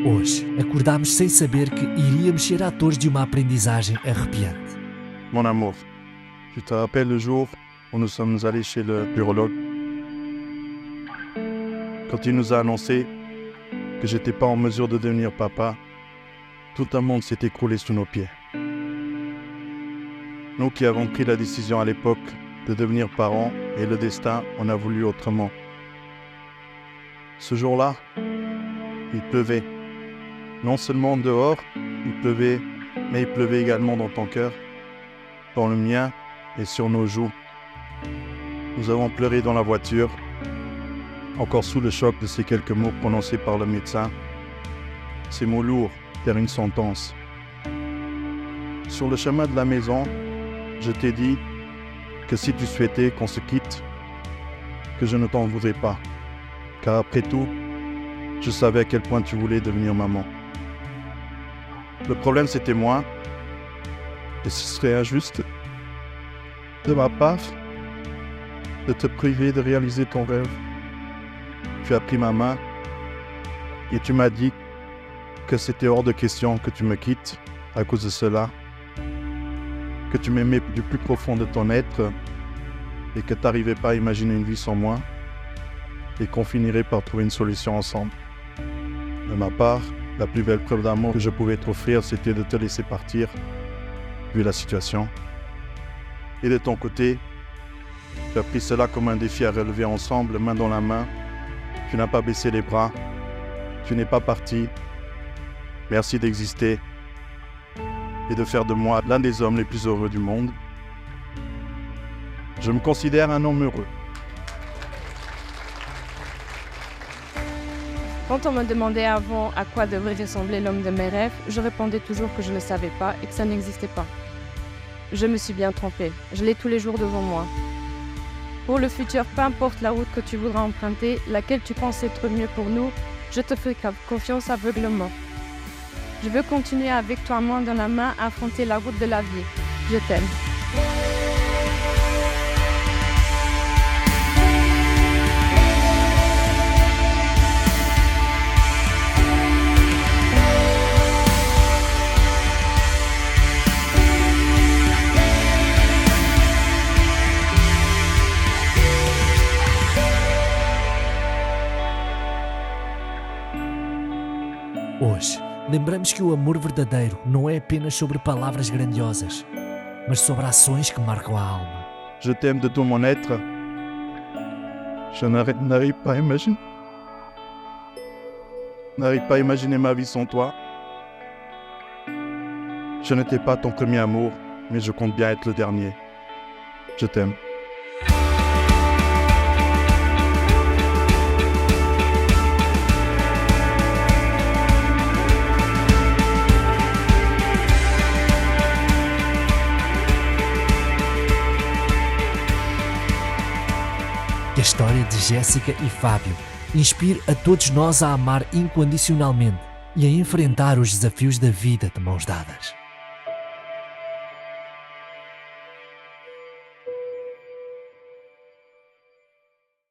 Hoje, acordámos sem saber que iríamos ser atores de uma aprendizagem arrepiante. Mon amour, tu te rappelles le jour où nous sommes allés chez le urologue? Quand il nous a annoncé que j'étais pas en mesure de devenir papa, tout un monde s'est écroulé sous nos pieds. Nous qui avons pris la décision à l'époque de devenir parents et le destin en a voulu autrement. Ce jour-là, il pleuvait. Non seulement dehors, il pleuvait, mais il pleuvait également dans ton cœur, dans le mien et sur nos joues. Nous avons pleuré dans la voiture, encore sous le choc de ces quelques mots prononcés par le médecin. Ces mots lourds, vers une sentence. Sur le chemin de la maison, je t'ai dit que si tu souhaitais qu'on se quitte, que je ne t'en voudrais pas. Car après tout, je savais à quel point tu voulais devenir maman. Le problème, c'était moi. Et ce serait injuste de ma part de te priver de réaliser ton rêve. Tu as pris ma main et tu m'as dit que c'était hors de question que tu me quittes à cause de cela, que tu m'aimais du plus profond de ton être et que tu n'arrivais pas à imaginer une vie sans moi et qu'on finirait par trouver une solution ensemble. De ma part, la plus belle preuve d'amour que je pouvais t'offrir, c'était de te laisser partir, vu la situation. Et de ton côté, tu as pris cela comme un défi à relever ensemble, main dans la main. Tu n'as pas baissé les bras, tu n'es pas parti. Merci d'exister et de faire de moi l'un des hommes les plus heureux du monde. Je me considère un homme heureux. Quand on me demandait avant à quoi devrait ressembler l'homme de mes rêves, je répondais toujours que je ne savais pas et que ça n'existait pas. Je me suis bien trompée, je l'ai tous les jours devant moi. Pour le futur, peu importe la route que tu voudras emprunter, laquelle tu penses être mieux pour nous, je te fais confiance aveuglement. Je veux continuer avec toi, main dans la main, à affronter la route de la vie. Je t'aime. Hoje, lembramos que o amor verdadeiro não é apenas sobre palavras grandiosas, mas sobre ações que marcam a alma. Je t'aime de tout mon être. Je n'arrive pas à imaginer ma vie sans toi. Je n'étais pas ton premier amour, mais je compte bien être le dernier. Je t'aime. Que a história de Jéssica e Fábio inspire a todos nós a amar incondicionalmente e a enfrentar os desafios da vida de mãos dadas.